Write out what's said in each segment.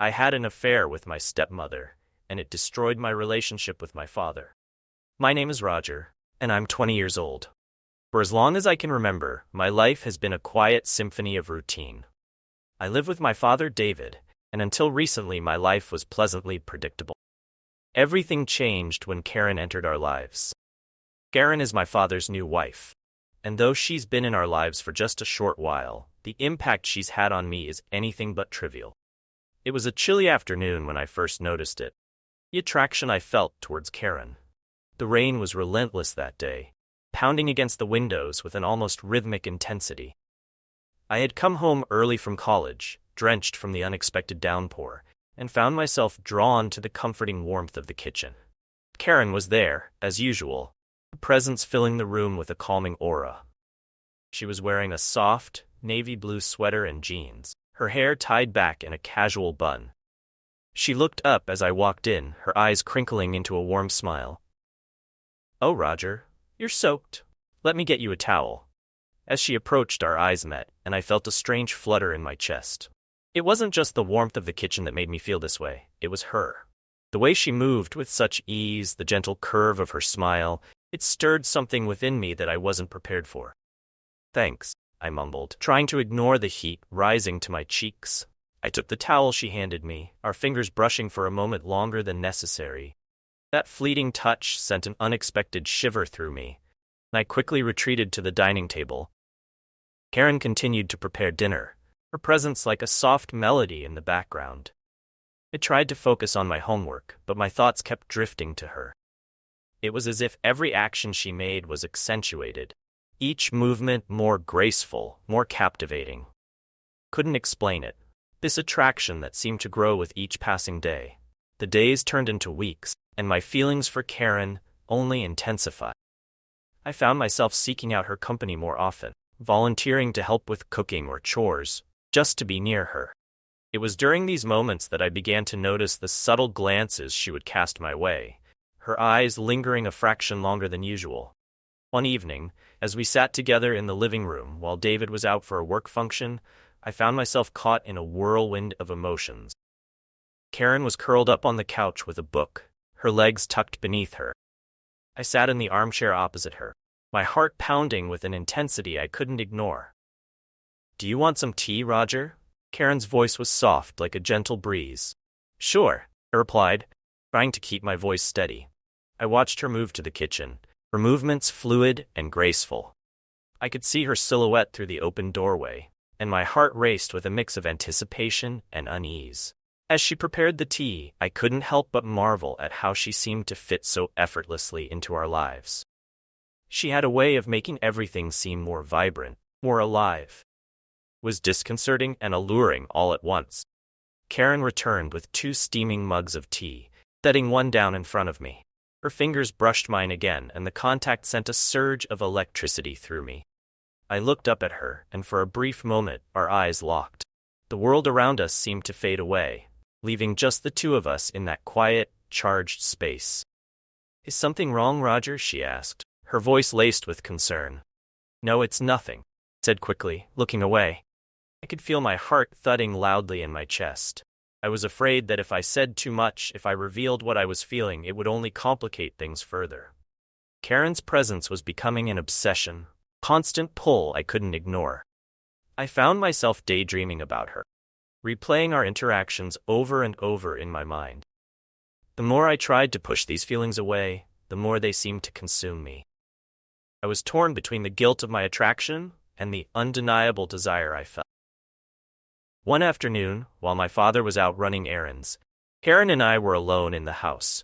I had an affair with my stepmother, and it destroyed my relationship with my father. My name is Roger, and I'm 20 years old. For as long as I can remember, my life has been a quiet symphony of routine. I live with my father, David, and until recently my life was pleasantly predictable. Everything changed when Karen entered our lives. Karen is my father's new wife, and though she's been in our lives for just a short while, the impact she's had on me is anything but trivial. It was a chilly afternoon when I first noticed it. The attraction I felt towards Karen. The rain was relentless that day, pounding against the windows with an almost rhythmic intensity. I had come home early from college, drenched from the unexpected downpour, and found myself drawn to the comforting warmth of the kitchen. Karen was there, as usual, her presence filling the room with a calming aura. She was wearing a soft, navy blue sweater and jeans, her hair tied back in a casual bun. She looked up as I walked in, her eyes crinkling into a warm smile. "Oh, Roger, you're soaked. Let me get you a towel." As she approached, our eyes met, and I felt a strange flutter in my chest. It wasn't just the warmth of the kitchen that made me feel this way, it was her. The way she moved with such ease, the gentle curve of her smile, it stirred something within me that I wasn't prepared for. "Thanks," I mumbled, trying to ignore the heat rising to my cheeks. I took the towel she handed me, our fingers brushing for a moment longer than necessary. That fleeting touch sent an unexpected shiver through me, and I quickly retreated to the dining table. Karen continued to prepare dinner, her presence like a soft melody in the background. I tried to focus on my homework, but my thoughts kept drifting to her. It was as if every action she made was accentuated, each movement more graceful, more captivating. Couldn't explain it. This attraction that seemed to grow with each passing day. The days turned into weeks, and my feelings for Karen only intensified. I found myself seeking out her company more often, volunteering to help with cooking or chores, just to be near her. It was during these moments that I began to notice the subtle glances she would cast my way, her eyes lingering a fraction longer than usual. One evening, as we sat together in the living room while David was out for a work function, I found myself caught in a whirlwind of emotions. Karen was curled up on the couch with a book, her legs tucked beneath her. I sat in the armchair opposite her, my heart pounding with an intensity I couldn't ignore. "Do you want some tea, Roger?" Karen's voice was soft like a gentle breeze. "Sure," I replied, trying to keep my voice steady. I watched her move to the kitchen, her movements fluid and graceful. I could see her silhouette through the open doorway, and my heart raced with a mix of anticipation and unease. As she prepared the tea, I couldn't help but marvel at how she seemed to fit so effortlessly into our lives. She had a way of making everything seem more vibrant, more alive. It was disconcerting and alluring all at once. Karen returned with 2 steaming mugs of tea, setting one down in front of me. Her fingers brushed mine again, and the contact sent a surge of electricity through me. I looked up at her, and for a brief moment, our eyes locked. The world around us seemed to fade away, leaving just the two of us in that quiet, charged space. "Is something wrong, Roger?" she asked, her voice laced with concern. "No, it's nothing," I said quickly, looking away. I could feel my heart thudding loudly in my chest. I was afraid that if I said too much, if I revealed what I was feeling, it would only complicate things further. Karen's presence was becoming an obsession, constant pull I couldn't ignore. I found myself daydreaming about her, replaying our interactions over and over in my mind. The more I tried to push these feelings away, the more they seemed to consume me. I was torn between the guilt of my attraction and the undeniable desire I felt. One afternoon, while my father was out running errands, Karen and I were alone in the house.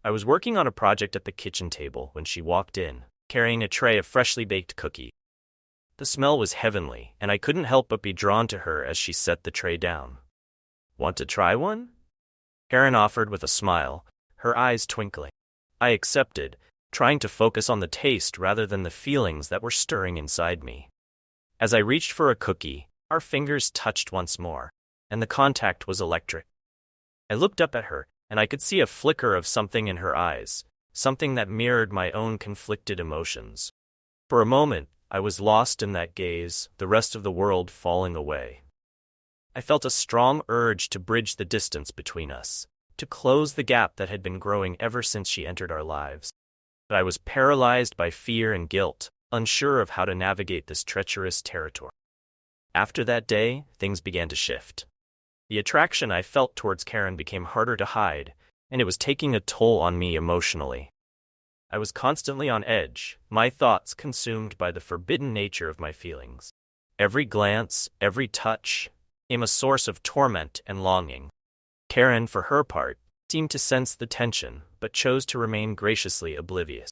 I was working on a project at the kitchen table when she walked in, carrying a tray of freshly baked cookies. The smell was heavenly, and I couldn't help but be drawn to her as she set the tray down. "Want to try one?" Karen offered with a smile, her eyes twinkling. I accepted, trying to focus on the taste rather than the feelings that were stirring inside me. As I reached for a cookie, our fingers touched once more, and the contact was electric. I looked up at her, and I could see a flicker of something in her eyes, something that mirrored my own conflicted emotions. For a moment, I was lost in that gaze, the rest of the world falling away. I felt a strong urge to bridge the distance between us, to close the gap that had been growing ever since she entered our lives. But I was paralyzed by fear and guilt, unsure of how to navigate this treacherous territory. After that day, things began to shift. The attraction I felt towards Karen became harder to hide, and it was taking a toll on me emotionally. I was constantly on edge, my thoughts consumed by the forbidden nature of my feelings. Every glance, every touch, became a source of torment and longing. Karen, for her part, seemed to sense the tension, but chose to remain graciously oblivious.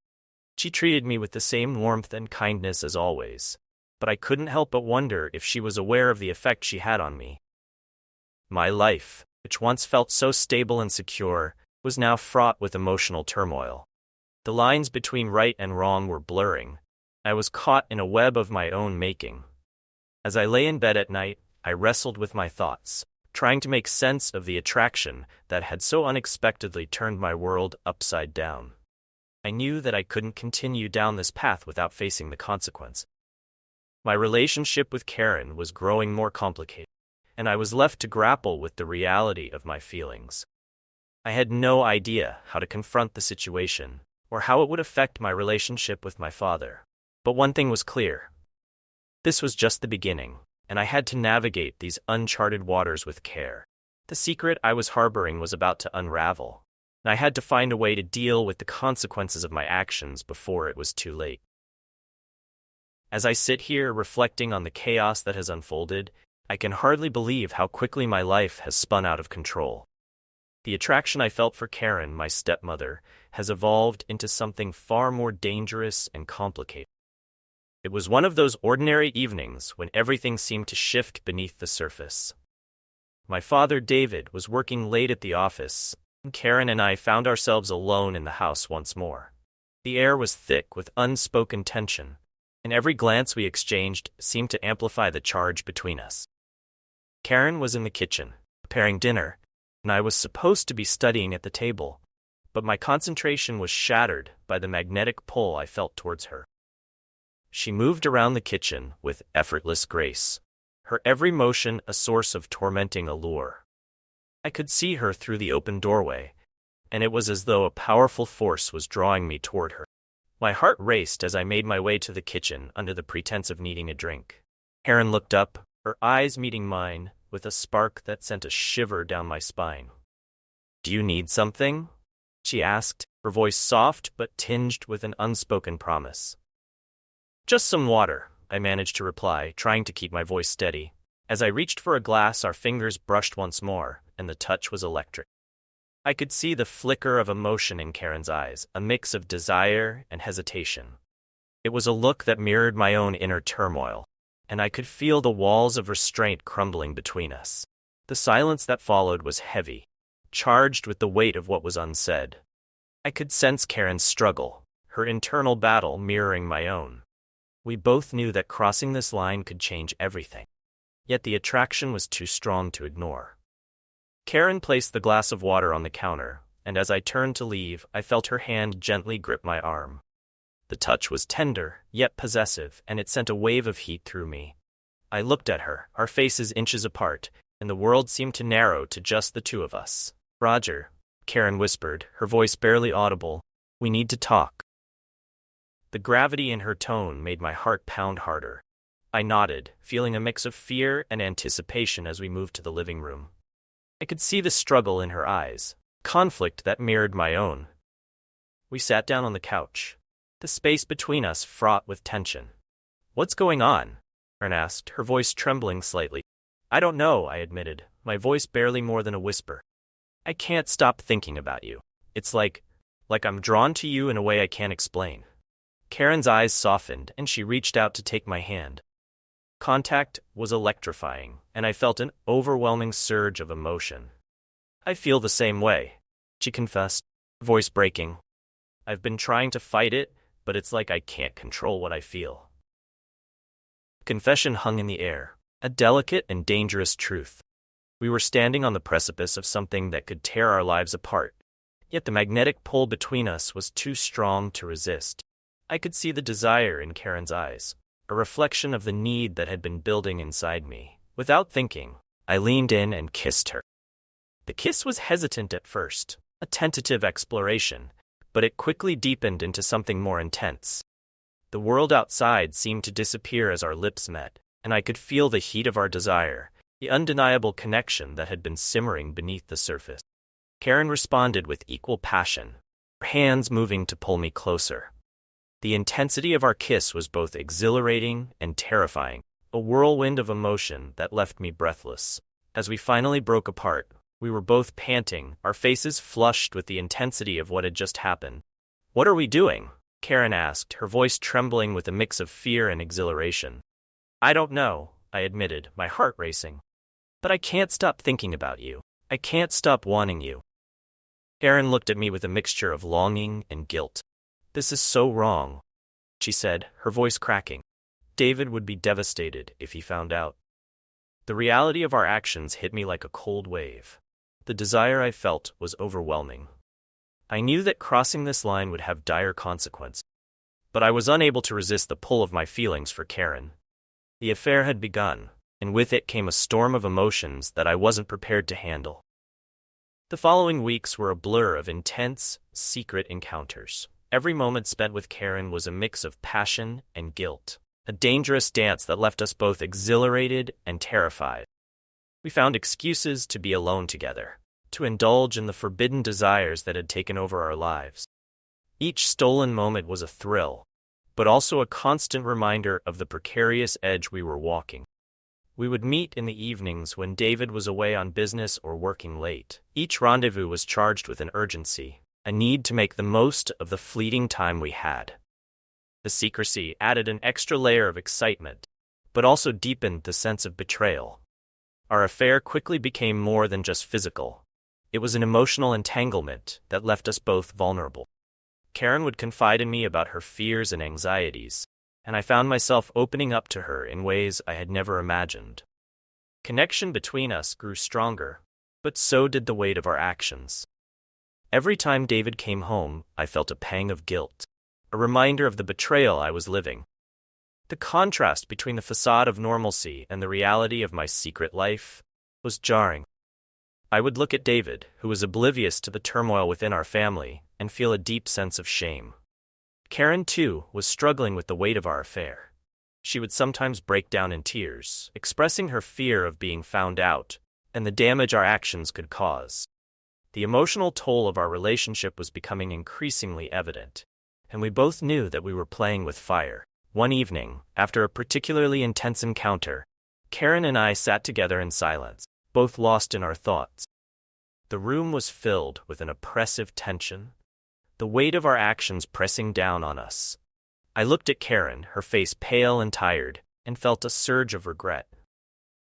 She treated me with the same warmth and kindness as always, but I couldn't help but wonder if she was aware of the effect she had on me. My life, which once felt so stable and secure, was now fraught with emotional turmoil. The lines between right and wrong were blurring. I was caught in a web of my own making. As I lay in bed at night, I wrestled with my thoughts, trying to make sense of the attraction that had so unexpectedly turned my world upside down. I knew that I couldn't continue down this path without facing the consequence. My relationship with Karen was growing more complicated, and I was left to grapple with the reality of my feelings. I had no idea how to confront the situation, or how it would affect my relationship with my father. But one thing was clear. This was just the beginning, and I had to navigate these uncharted waters with care. The secret I was harboring was about to unravel, and I had to find a way to deal with the consequences of my actions before it was too late. As I sit here reflecting on the chaos that has unfolded, I can hardly believe how quickly my life has spun out of control. The attraction I felt for Karen, my stepmother, has evolved into something far more dangerous and complicated. It was one of those ordinary evenings when everything seemed to shift beneath the surface. My father, David, was working late at the office, and Karen and I found ourselves alone in the house once more. The air was thick with unspoken tension, and every glance we exchanged seemed to amplify the charge between us. Karen was in the kitchen, preparing dinner, and I was supposed to be studying at the table, but my concentration was shattered by the magnetic pull I felt towards her. She moved around the kitchen with effortless grace, her every motion a source of tormenting allure. I could see her through the open doorway, and it was as though a powerful force was drawing me toward her. My heart raced as I made my way to the kitchen under the pretense of needing a drink. Karen looked up, her eyes meeting mine, with a spark that sent a shiver down my spine. "Do you need something?" she asked, her voice soft but tinged with an unspoken promise. "Just some water," I managed to reply, trying to keep my voice steady. As I reached for a glass, our fingers brushed once more, and the touch was electric. I could see the flicker of emotion in Karen's eyes, a mix of desire and hesitation. It was a look that mirrored my own inner turmoil, and I could feel the walls of restraint crumbling between us. The silence that followed was heavy, charged with the weight of what was unsaid. I could sense Karen's struggle, her internal battle mirroring my own. We both knew that crossing this line could change everything, yet the attraction was too strong to ignore. Karen placed the glass of water on the counter, and as I turned to leave, I felt her hand gently grip my arm. The touch was tender, yet possessive, and it sent a wave of heat through me. I looked at her, our faces inches apart, and the world seemed to narrow to just the two of us. "Roger," Karen whispered, her voice barely audible, "we need to talk." The gravity in her tone made my heart pound harder. I nodded, feeling a mix of fear and anticipation as we moved to the living room. I could see the struggle in her eyes, conflict that mirrored my own. We sat down on the couch, the space between us fraught with tension. "What's going on?" Karen asked, her voice trembling slightly. "I don't know," I admitted, my voice barely more than a whisper. "I can't stop thinking about you. It's like I'm drawn to you in a way I can't explain." Karen's eyes softened, and she reached out to take my hand. Contact was electrifying, and I felt an overwhelming surge of emotion. "I feel the same way," she confessed, voice breaking. "I've been trying to fight it, but it's like I can't control what I feel." Confession hung in the air, a delicate and dangerous truth. We were standing on the precipice of something that could tear our lives apart, yet the magnetic pull between us was too strong to resist. I could see the desire in Karen's eyes, a reflection of the need that had been building inside me. Without thinking, I leaned in and kissed her. The kiss was hesitant at first, a tentative exploration, but it quickly deepened into something more intense. The world outside seemed to disappear as our lips met, and I could feel the heat of our desire, the undeniable connection that had been simmering beneath the surface. Karen responded with equal passion, her hands moving to pull me closer. The intensity of our kiss was both exhilarating and terrifying, a whirlwind of emotion that left me breathless. As we finally broke apart, we were both panting, our faces flushed with the intensity of what had just happened. "What are we doing?" Karen asked, her voice trembling with a mix of fear and exhilaration. "I don't know," I admitted, my heart racing. "But I can't stop thinking about you. I can't stop wanting you." Karen looked at me with a mixture of longing and guilt. "This is so wrong," she said, her voice cracking. "David would be devastated if he found out." The reality of our actions hit me like a cold wave. The desire I felt was overwhelming. I knew that crossing this line would have dire consequences, but I was unable to resist the pull of my feelings for Karen. The affair had begun, and with it came a storm of emotions that I wasn't prepared to handle. The following weeks were a blur of intense, secret encounters. Every moment spent with Karen was a mix of passion and guilt, a dangerous dance that left us both exhilarated and terrified. We found excuses to be alone together, to indulge in the forbidden desires that had taken over our lives. Each stolen moment was a thrill, but also a constant reminder of the precarious edge we were walking. We would meet in the evenings when David was away on business or working late. Each rendezvous was charged with an urgency, a need to make the most of the fleeting time we had. The secrecy added an extra layer of excitement, but also deepened the sense of betrayal. Our affair quickly became more than just physical. It was an emotional entanglement that left us both vulnerable. Karen would confide in me about her fears and anxieties, and I found myself opening up to her in ways I had never imagined. Connection between us grew stronger, but so did the weight of our actions. Every time David came home, I felt a pang of guilt, a reminder of the betrayal I was living. The contrast between the facade of normalcy and the reality of my secret life was jarring. I would look at David, who was oblivious to the turmoil within our family, and feel a deep sense of shame. Karen, too, was struggling with the weight of our affair. She would sometimes break down in tears, expressing her fear of being found out and the damage our actions could cause. The emotional toll of our relationship was becoming increasingly evident, and we both knew that we were playing with fire. One evening, after a particularly intense encounter, Karen and I sat together in silence, both lost in our thoughts. The room was filled with an oppressive tension, the weight of our actions pressing down on us. I looked at Karen, her face pale and tired, and felt a surge of regret.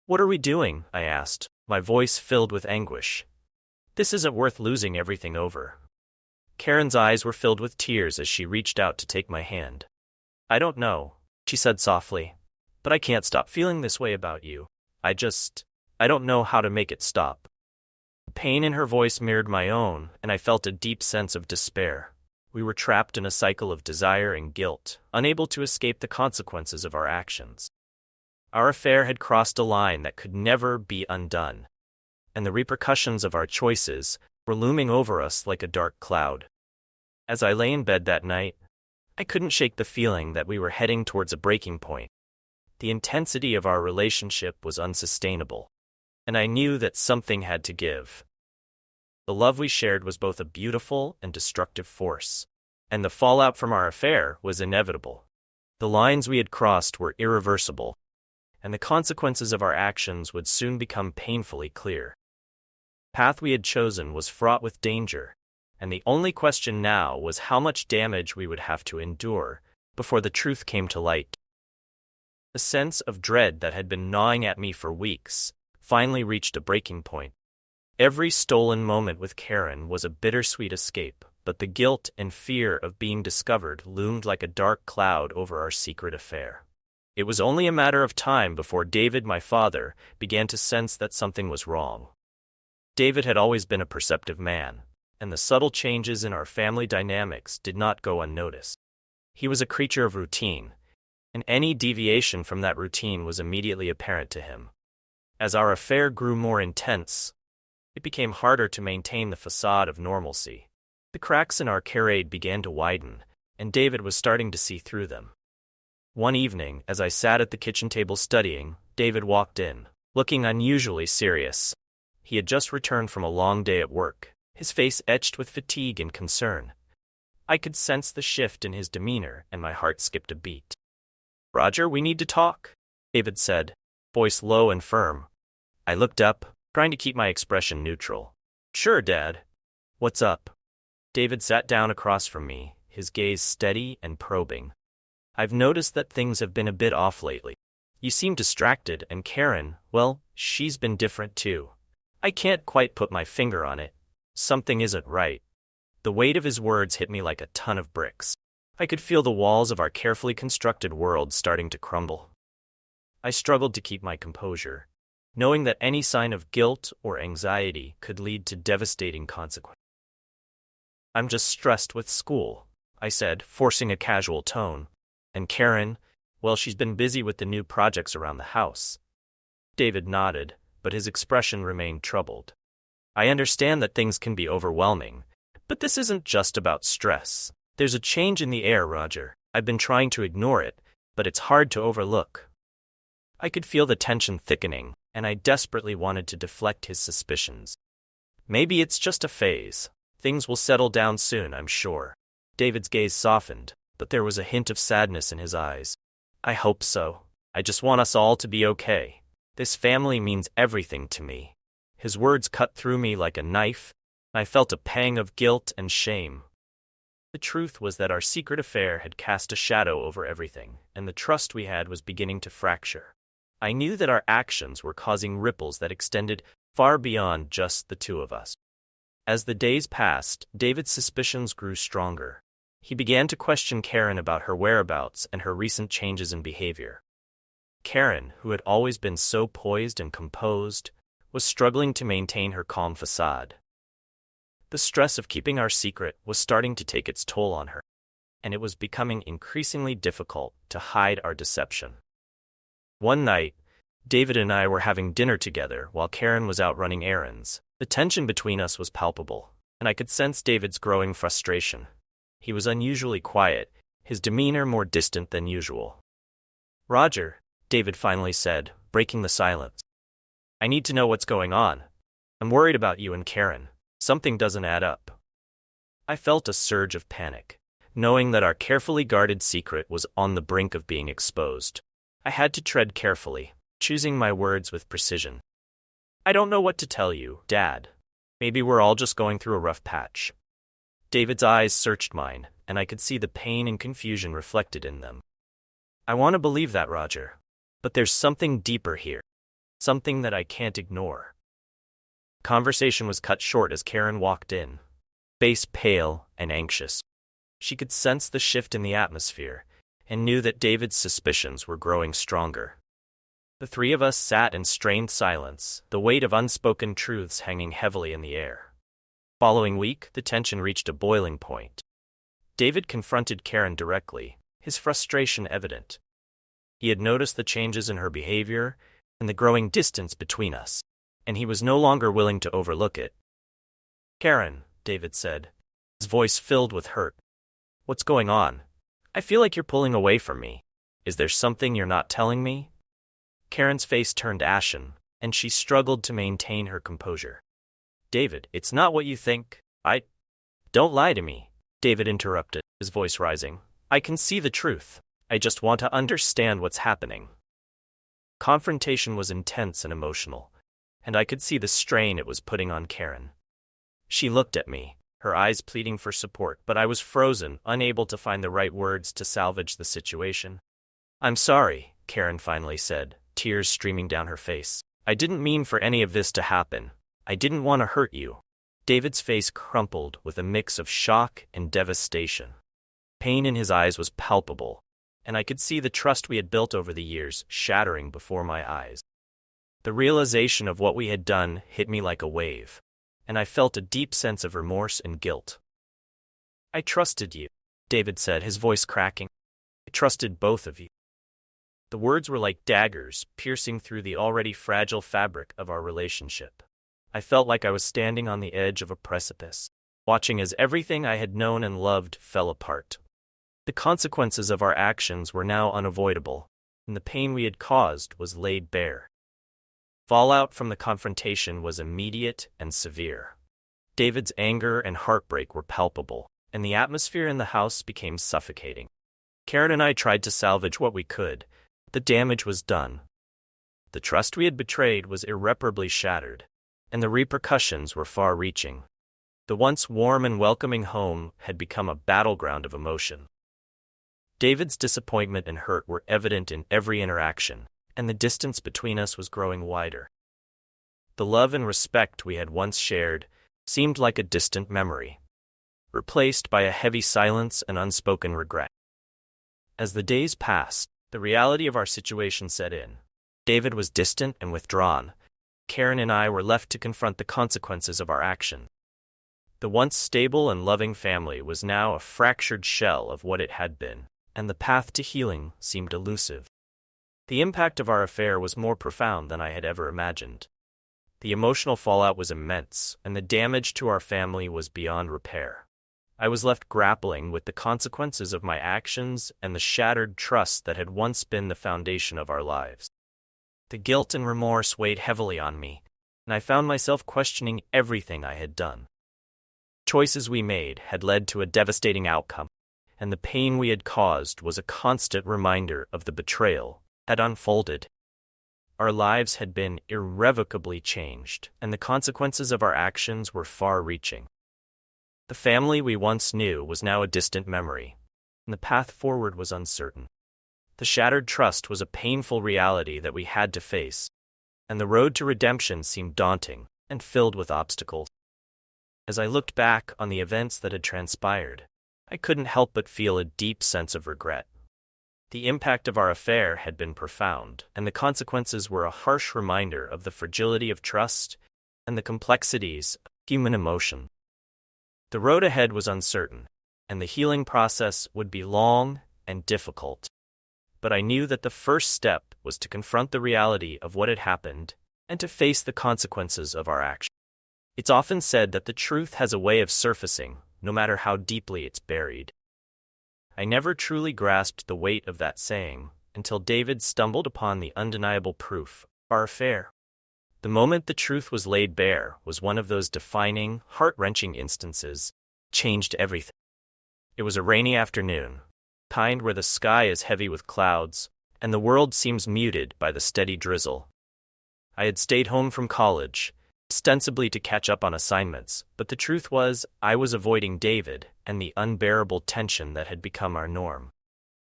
"What are we doing?" I asked, my voice filled with anguish. "This isn't worth losing everything over." Karen's eyes were filled with tears as she reached out to take my hand. "I don't know," she said softly, "but I can't stop feeling this way about you. I don't know how to make it stop." The pain in her voice mirrored my own, and I felt a deep sense of despair. We were trapped in a cycle of desire and guilt, unable to escape the consequences of our actions. Our affair had crossed a line that could never be undone, and the repercussions of our choices were looming over us like a dark cloud. As I lay in bed that night, I couldn't shake the feeling that we were heading towards a breaking point. The intensity of our relationship was unsustainable, and I knew that something had to give. The love we shared was both a beautiful and destructive force, and the fallout from our affair was inevitable. The lines we had crossed were irreversible, and the consequences of our actions would soon become painfully clear. The path we had chosen was fraught with danger, and the only question now was how much damage we would have to endure before the truth came to light. The sense of dread that had been gnawing at me for weeks finally reached a breaking point. Every stolen moment with Karen was a bittersweet escape, but the guilt and fear of being discovered loomed like a dark cloud over our secret affair. It was only a matter of time before David, my father, began to sense that something was wrong. David had always been a perceptive man, and the subtle changes in our family dynamics did not go unnoticed. He was a creature of routine, and any deviation from that routine was immediately apparent to him. As our affair grew more intense, it became harder to maintain the facade of normalcy. The cracks in our charade began to widen, and David was starting to see through them. One evening, as I sat at the kitchen table studying, David walked in, looking unusually serious. He had just returned from a long day at work, his face etched with fatigue and concern. I could sense the shift in his demeanor, and my heart skipped a beat. "Roger, we need to talk," David said, voice low and firm. I looked up, trying to keep my expression neutral. "Sure, Dad. What's up?" David sat down across from me, his gaze steady and probing. "I've noticed that things have been a bit off lately. You seem distracted, and Karen, well, she's been different too. I can't quite put my finger on it. Something isn't right." The weight of his words hit me like a ton of bricks. I could feel the walls of our carefully constructed world starting to crumble. I struggled to keep my composure, knowing that any sign of guilt or anxiety could lead to devastating consequences. "I'm just stressed with school," I said, forcing a casual tone. "And Karen, well, she's been busy with the new projects around the house." David nodded, but his expression remained troubled. "I understand that things can be overwhelming, but this isn't just about stress. There's a change in the air, Roger. I've been trying to ignore it, but it's hard to overlook." I could feel the tension thickening, and I desperately wanted to deflect his suspicions. "Maybe it's just a phase. Things will settle down soon, I'm sure." David's gaze softened, but there was a hint of sadness in his eyes. "I hope so. I just want us all to be okay. This family means everything to me." His words cut through me like a knife. I felt a pang of guilt and shame. The truth was that our secret affair had cast a shadow over everything, and the trust we had was beginning to fracture. I knew that our actions were causing ripples that extended far beyond just the two of us. As the days passed, David's suspicions grew stronger. He began to question Karen about her whereabouts and her recent changes in behavior. Karen, who had always been so poised and composed, was struggling to maintain her calm facade. The stress of keeping our secret was starting to take its toll on her, and it was becoming increasingly difficult to hide our deception. One night, David and I were having dinner together while Karen was out running errands. The tension between us was palpable, and I could sense David's growing frustration. He was unusually quiet, his demeanor more distant than usual. "Roger," David finally said, breaking the silence. "I need to know what's going on. I'm worried about you and Karen. Something doesn't add up." I felt a surge of panic, knowing that our carefully guarded secret was on the brink of being exposed. I had to tread carefully, choosing my words with precision. "I don't know what to tell you, Dad. Maybe we're all just going through a rough patch." David's eyes searched mine, and I could see the pain and confusion reflected in them. "I want to believe that, Roger. But there's something deeper here. Something that I can't ignore." Conversation was cut short as Karen walked in, face pale and anxious. She could sense the shift in the atmosphere, and knew that David's suspicions were growing stronger. The three of us sat in strained silence, the weight of unspoken truths hanging heavily in the air. Following week, the tension reached a boiling point. David confronted Karen directly, his frustration evident. He had noticed the changes in her behavior and the growing distance between us, and he was no longer willing to overlook it. "Karen," David said, his voice filled with hurt. "What's going on? I feel like you're pulling away from me. Is there something you're not telling me?" Karen's face turned ashen, and she struggled to maintain her composure. "David, it's not what you think. Don't lie to me," David interrupted, his voice rising. "I can see the truth. I just want to understand what's happening." Confrontation was intense and emotional, and I could see the strain it was putting on Karen. She looked at me, her eyes pleading for support, but I was frozen, unable to find the right words to salvage the situation. "I'm sorry," Karen finally said, tears streaming down her face. "I didn't mean for any of this to happen. I didn't want to hurt you." David's face crumpled with a mix of shock and devastation. Pain in his eyes was palpable, and I could see the trust we had built over the years shattering before my eyes. The realization of what we had done hit me like a wave, and I felt a deep sense of remorse and guilt. "I trusted you," David said, his voice cracking. "I trusted both of you." The words were like daggers, piercing through the already fragile fabric of our relationship. I felt like I was standing on the edge of a precipice, watching as everything I had known and loved fell apart. The consequences of our actions were now unavoidable, and the pain we had caused was laid bare. Fallout from the confrontation was immediate and severe. David's anger and heartbreak were palpable, and the atmosphere in the house became suffocating. Karen and I tried to salvage what we could. The damage was done. The trust we had betrayed was irreparably shattered, and the repercussions were far-reaching. The once warm and welcoming home had become a battleground of emotion. David's disappointment and hurt were evident in every interaction, and the distance between us was growing wider. The love and respect we had once shared seemed like a distant memory, replaced by a heavy silence and unspoken regret. As the days passed, the reality of our situation set in. David was distant and withdrawn. Karen and I were left to confront the consequences of our actions. The once stable and loving family was now a fractured shell of what it had been, and the path to healing seemed elusive. The impact of our affair was more profound than I had ever imagined. The emotional fallout was immense, and the damage to our family was beyond repair. I was left grappling with the consequences of my actions and the shattered trust that had once been the foundation of our lives. The guilt and remorse weighed heavily on me, and I found myself questioning everything I had done. Choices we made had led to a devastating outcome, and the pain we had caused was a constant reminder of the betrayal that unfolded. Our lives had been irrevocably changed, and the consequences of our actions were far-reaching. The family we once knew was now a distant memory, and the path forward was uncertain. The shattered trust was a painful reality that we had to face, and the road to redemption seemed daunting and filled with obstacles. As I looked back on the events that had transpired, I couldn't help but feel a deep sense of regret. The impact of our affair had been profound, and the consequences were a harsh reminder of the fragility of trust and the complexities of human emotion. The road ahead was uncertain, and the healing process would be long and difficult. But I knew that the first step was to confront the reality of what had happened and to face the consequences of our actions. It's often said that the truth has a way of surfacing, no matter how deeply it's buried. I never truly grasped the weight of that saying until David stumbled upon the undeniable proof of our affair. The moment the truth was laid bare was one of those defining, heart-wrenching instances that changed everything. It was a rainy afternoon, kind where the sky is heavy with clouds, and the world seems muted by the steady drizzle. I had stayed home from college, ostensibly to catch up on assignments, but the truth was I was avoiding David and the unbearable tension that had become our norm.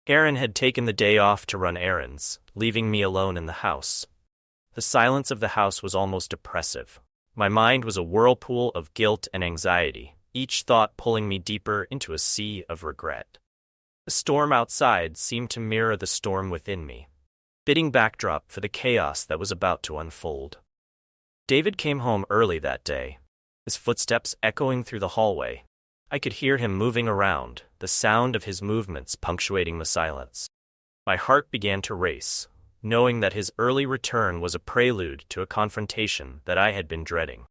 Aaron had taken the day off to run errands, leaving me alone in the house. The silence of the house was almost oppressive. My mind was a whirlpool of guilt and anxiety, each thought pulling me deeper into a sea of regret. The storm outside seemed to mirror the storm within me, fitting backdrop for the chaos that was about to unfold. David came home early that day, his footsteps echoing through the hallway. I could hear him moving around, the sound of his movements punctuating the silence. My heart began to race, knowing that his early return was a prelude to a confrontation that I had been dreading.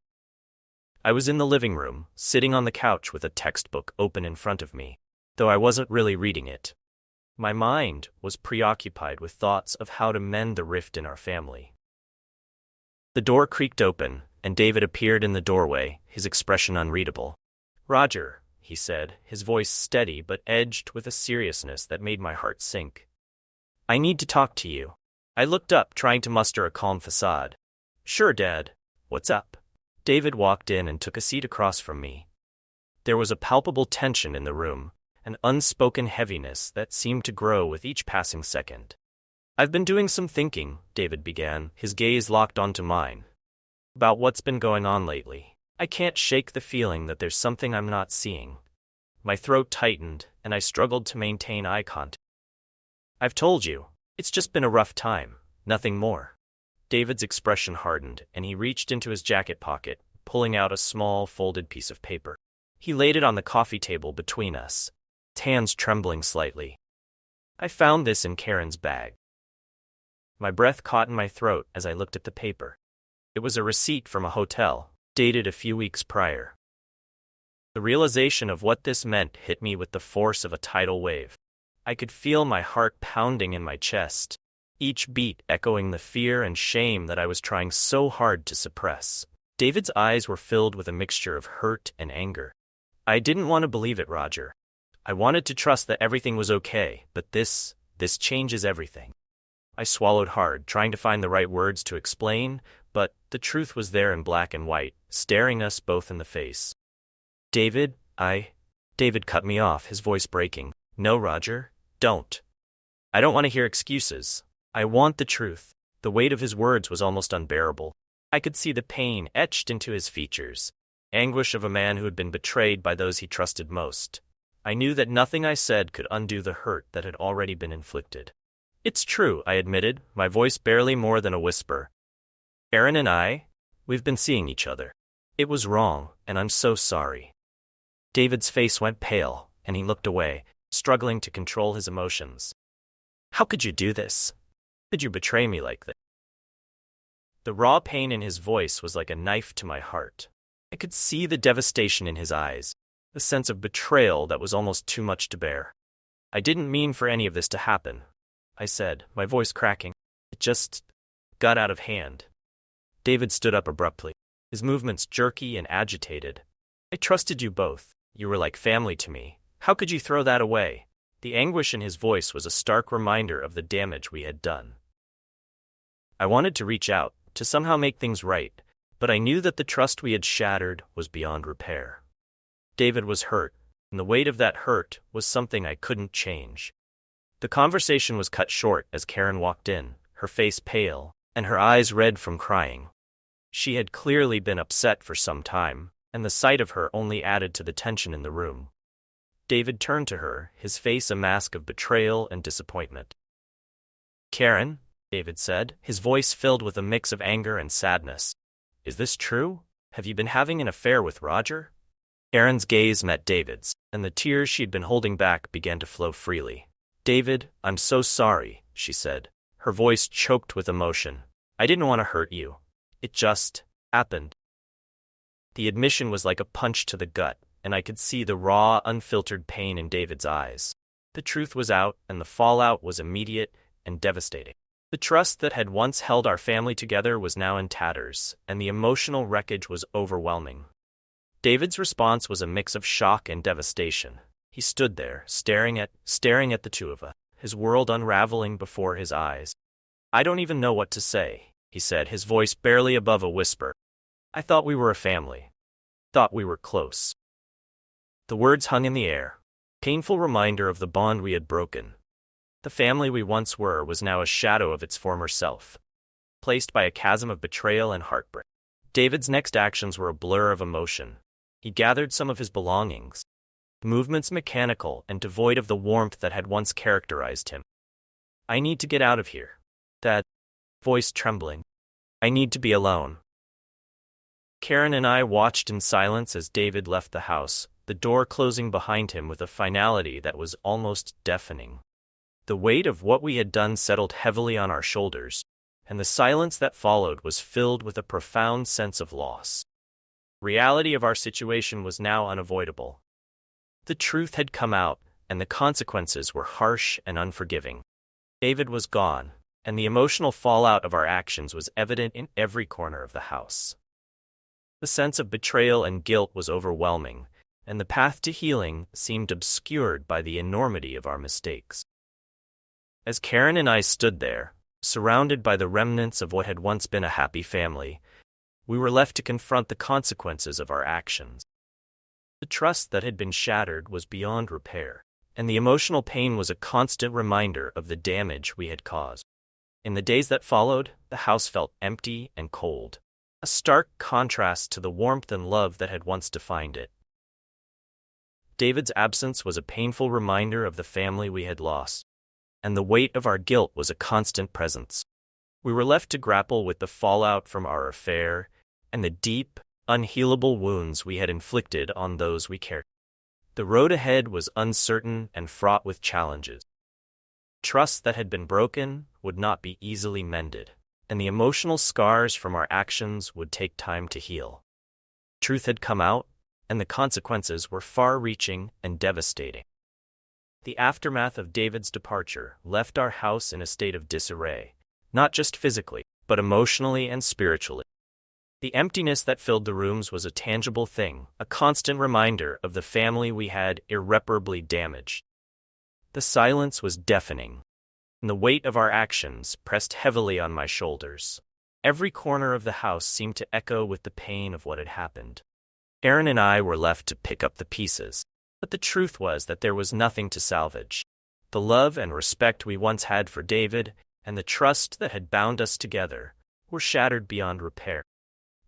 I was in the living room, sitting on the couch with a textbook open in front of me, though I wasn't really reading it. My mind was preoccupied with thoughts of how to mend the rift in our family. The door creaked open, and David appeared in the doorway, his expression unreadable. "Roger," he said, his voice steady but edged with a seriousness that made my heart sink. "I need to talk to you." I looked up, trying to muster a calm facade. "Sure, Dad. What's up?" David walked in and took a seat across from me. There was a palpable tension in the room, an unspoken heaviness that seemed to grow with each passing second. "I've been doing some thinking," David began, his gaze locked onto mine, "about what's been going on lately. I can't shake the feeling that there's something I'm not seeing." My throat tightened, and I struggled to maintain eye contact. "I've told you. It's just been a rough time, nothing more." David's expression hardened, and he reached into his jacket pocket, pulling out a small, folded piece of paper. He laid it on the coffee table between us, his hands trembling slightly. "I found this in Karen's bag." My breath caught in my throat as I looked at the paper. It was a receipt from a hotel, dated a few weeks prior. The realization of what this meant hit me with the force of a tidal wave. I could feel my heart pounding in my chest, each beat echoing the fear and shame that I was trying so hard to suppress. David's eyes were filled with a mixture of hurt and anger. I didn't want to believe it, Roger. I wanted to trust that everything was okay, but this changes everything. I swallowed hard, trying to find the right words to explain, but the truth was there in black and white, staring us both in the face. David cut me off, his voice breaking. No, Roger, don't. I don't want to hear excuses. I want the truth. The weight of his words was almost unbearable. I could see the pain etched into his features, anguish of a man who had been betrayed by those he trusted most. I knew that nothing I said could undo the hurt that had already been inflicted. It's true, I admitted, my voice barely more than a whisper. Aaron and we've been seeing each other. It was wrong, and I'm so sorry. David's face went pale, and he looked away, struggling to control his emotions. How could you do this? Could you betray me like this? The raw pain in his voice was like a knife to my heart. I could see the devastation in his eyes, the sense of betrayal that was almost too much to bear. I didn't mean for any of this to happen, I said, my voice cracking. It just got out of hand. David stood up abruptly, his movements jerky and agitated. I trusted you both. You were like family to me. How could you throw that away? The anguish in his voice was a stark reminder of the damage we had done. I wanted to reach out, to somehow make things right, but I knew that the trust we had shattered was beyond repair. David was hurt, and the weight of that hurt was something I couldn't change. The conversation was cut short as Karen walked in, her face pale, and her eyes red from crying. She had clearly been upset for some time, and the sight of her only added to the tension in the room. David turned to her, his face a mask of betrayal and disappointment. Karen, David said, his voice filled with a mix of anger and sadness. Is this true? Have you been having an affair with Roger? Karen's gaze met David's, and the tears she'd been holding back began to flow freely. David, I'm so sorry, she said, her voice choked with emotion. I didn't want to hurt you. It just happened. The admission was like a punch to the gut, and I could see the raw, unfiltered pain in David's eyes. The truth was out, and the fallout was immediate and devastating. The trust that had once held our family together was now in tatters, and the emotional wreckage was overwhelming. David's response was a mix of shock and devastation. He stood there, staring at the two of us, his world unraveling before his eyes. I don't even know what to say, he said, his voice barely above a whisper. I thought we were a family. Thought we were close. The words hung in the air, painful reminder of the bond we had broken. The family we once were was now a shadow of its former self, placed by a chasm of betrayal and heartbreak. David's next actions were a blur of emotion. He gathered some of his belongings, movements mechanical and devoid of the warmth that had once characterized him. I need to get out of here. That voice trembling. I need to be alone. Karen and I watched in silence as David left the house, the door closing behind him with a finality that was almost deafening. The weight of what we had done settled heavily on our shoulders, and the silence that followed was filled with a profound sense of loss. Reality of our situation was now unavoidable. The truth had come out, and the consequences were harsh and unforgiving. David was gone, and the emotional fallout of our actions was evident in every corner of the house. The sense of betrayal and guilt was overwhelming, and the path to healing seemed obscured by the enormity of our mistakes. As Karen and I stood there, surrounded by the remnants of what had once been a happy family, we were left to confront the consequences of our actions. The trust that had been shattered was beyond repair, and the emotional pain was a constant reminder of the damage we had caused. In the days that followed, the house felt empty and cold, a stark contrast to the warmth and love that had once defined it. David's absence was a painful reminder of the family we had lost, and the weight of our guilt was a constant presence. We were left to grapple with the fallout from our affair and the deep, unhealable wounds we had inflicted on those we cared. The road ahead was uncertain and fraught with challenges. Trust that had been broken would not be easily mended, and the emotional scars from our actions would take time to heal. Truth had come out, and the consequences were far-reaching and devastating. The aftermath of David's departure left our house in a state of disarray, not just physically, but emotionally and spiritually. The emptiness that filled the rooms was a tangible thing, a constant reminder of the family we had irreparably damaged. The silence was deafening, and the weight of our actions pressed heavily on my shoulders. Every corner of the house seemed to echo with the pain of what had happened. Aaron and I were left to pick up the pieces, but the truth was that there was nothing to salvage. The love and respect we once had for David, and the trust that had bound us together, were shattered beyond repair.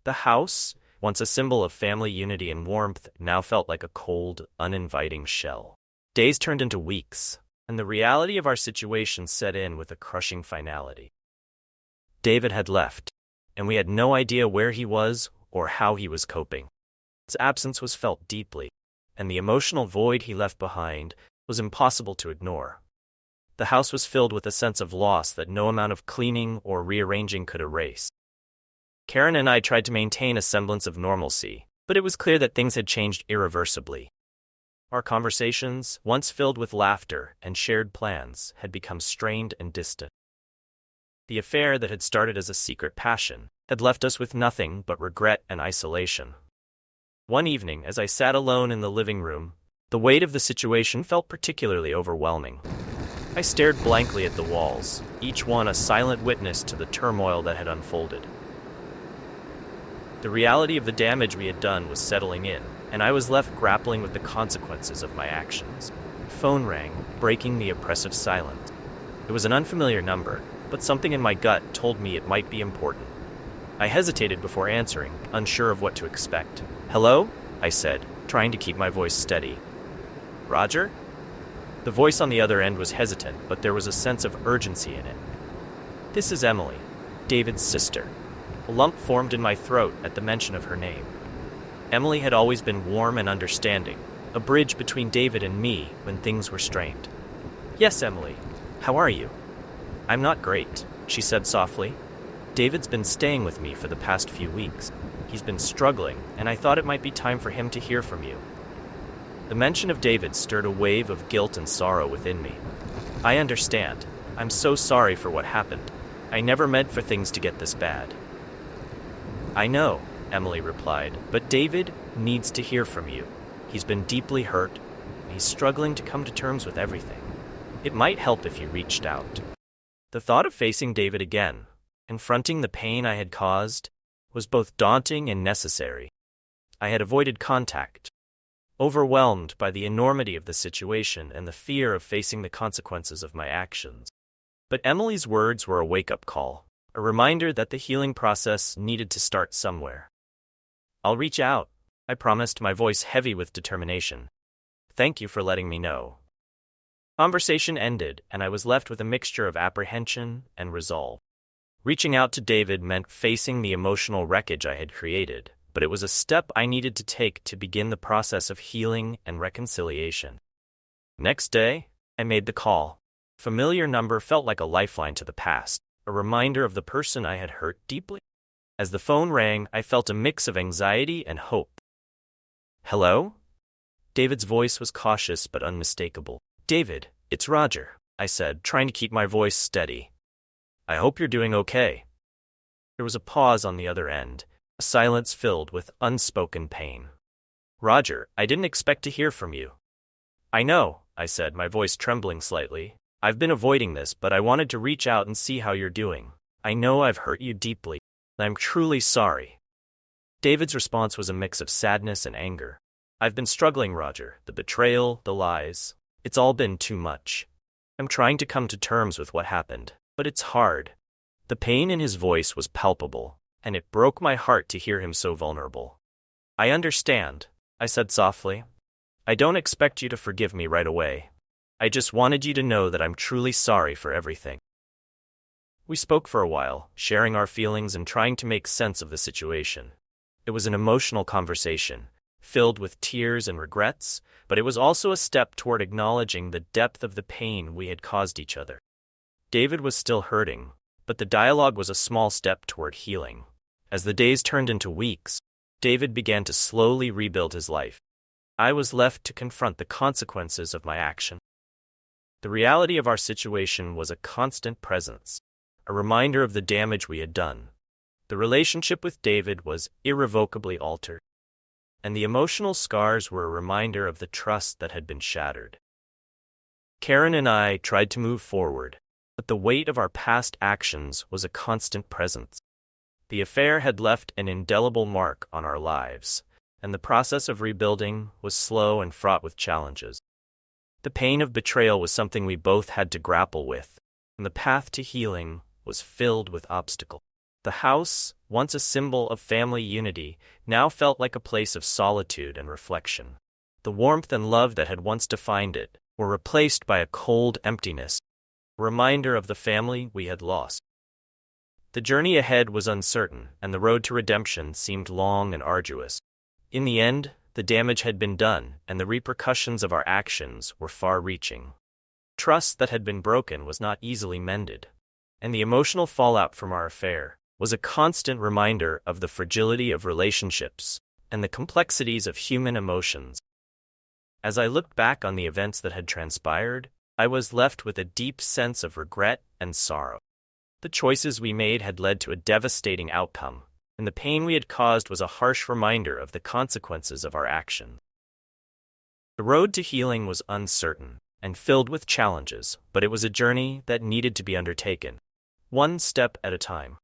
The house, once a symbol of family unity and warmth, now felt like a cold, uninviting shell. Days turned into weeks, and the reality of our situation set in with a crushing finality. David had left, and we had no idea where he was or how he was coping. His absence was felt deeply, and the emotional void he left behind was impossible to ignore. The house was filled with a sense of loss that no amount of cleaning or rearranging could erase. Karen and I tried to maintain a semblance of normalcy, but it was clear that things had changed irreversibly. Our conversations, once filled with laughter and shared plans, had become strained and distant. The affair that had started as a secret passion had left us with nothing but regret and isolation. One evening, as I sat alone in the living room, the weight of the situation felt particularly overwhelming. I stared blankly at the walls, each one a silent witness to the turmoil that had unfolded. The reality of the damage we had done was settling in, and I was left grappling with the consequences of my actions. The phone rang, breaking the oppressive silence. It was an unfamiliar number, but something in my gut told me it might be important. I hesitated before answering, unsure of what to expect. "Hello?" I said, trying to keep my voice steady. "Roger?" The voice on the other end was hesitant, but there was a sense of urgency in it. "This is Emily, David's sister." A lump formed in my throat at the mention of her name. Emily had always been warm and understanding, a bridge between David and me when things were strained. "Yes, Emily. How are you?" "I'm not great," she said softly. "David's been staying with me for the past few weeks. He's been struggling, and I thought it might be time for him to hear from you." The mention of David stirred a wave of guilt and sorrow within me. "I understand. I'm so sorry for what happened. I never meant for things to get this bad." "I know," Emily replied, "but David needs to hear from you. He's been deeply hurt, and he's struggling to come to terms with everything. It might help if you reached out." The thought of facing David again, confronting the pain I had caused, was both daunting and necessary. I had avoided contact, overwhelmed by the enormity of the situation and the fear of facing the consequences of my actions. But Emily's words were a wake-up call, a reminder that the healing process needed to start somewhere. "I'll reach out," I promised, my voice heavy with determination. "Thank you for letting me know." Conversation ended, and I was left with a mixture of apprehension and resolve. Reaching out to David meant facing the emotional wreckage I had created, but it was a step I needed to take to begin the process of healing and reconciliation. Next day, I made the call. A familiar number felt like a lifeline to the past, a reminder of the person I had hurt deeply. As the phone rang, I felt a mix of anxiety and hope. "Hello?" David's voice was cautious but unmistakable. "David, it's Roger," I said, trying to keep my voice steady. "I hope you're doing okay." There was a pause on the other end, a silence filled with unspoken pain. "Roger, I didn't expect to hear from you." "I know," I said, my voice trembling slightly. "I've been avoiding this, but I wanted to reach out and see how you're doing. I know I've hurt you deeply. I'm truly sorry." David's response was a mix of sadness and anger. "I've been struggling, Roger. The betrayal, the lies. It's all been too much. I'm trying to come to terms with what happened, but it's hard." The pain in his voice was palpable, and it broke my heart to hear him so vulnerable. "I understand," I said softly. "I don't expect you to forgive me right away. I just wanted you to know that I'm truly sorry for everything." We spoke for a while, sharing our feelings and trying to make sense of the situation. It was an emotional conversation, filled with tears and regrets, but it was also a step toward acknowledging the depth of the pain we had caused each other. David was still hurting, but the dialogue was a small step toward healing. As the days turned into weeks, David began to slowly rebuild his life. I was left to confront the consequences of my action. The reality of our situation was a constant presence, a reminder of the damage we had done. The relationship with David was irrevocably altered, and the emotional scars were a reminder of the trust that had been shattered. Karen and I tried to move forward, but the weight of our past actions was a constant presence. The affair had left an indelible mark on our lives, and the process of rebuilding was slow and fraught with challenges. The pain of betrayal was something we both had to grapple with, and the path to healing was filled with obstacles. The house, once a symbol of family unity, now felt like a place of solitude and reflection. The warmth and love that had once defined it were replaced by a cold emptiness, a reminder of the family we had lost. The journey ahead was uncertain, and the road to redemption seemed long and arduous. In the end, the damage had been done, and the repercussions of our actions were far-reaching. Trust that had been broken was not easily mended, and the emotional fallout from our affair was a constant reminder of the fragility of relationships and the complexities of human emotions. As I looked back on the events that had transpired, I was left with a deep sense of regret and sorrow. The choices we made had led to a devastating outcome, and the pain we had caused was a harsh reminder of the consequences of our actions. The road to healing was uncertain and filled with challenges, but it was a journey that needed to be undertaken, one step at a time.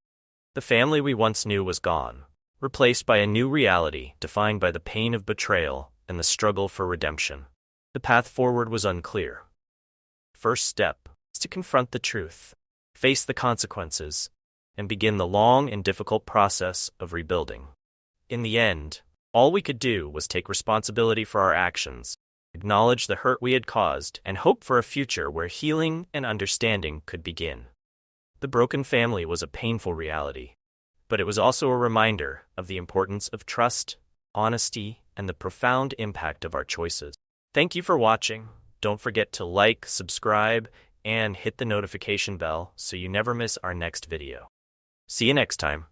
The family we once knew was gone, replaced by a new reality defined by the pain of betrayal and the struggle for redemption. The path forward was unclear. First step is to confront the truth, face the consequences, and begin the long and difficult process of rebuilding. In the end, all we could do was take responsibility for our actions, acknowledge the hurt we had caused, and hope for a future where healing and understanding could begin. The broken family was a painful reality, but it was also a reminder of the importance of trust, honesty, and the profound impact of our choices. Thank you for watching. Don't forget to like, subscribe, and hit the notification bell so you never miss our next video. See you next time.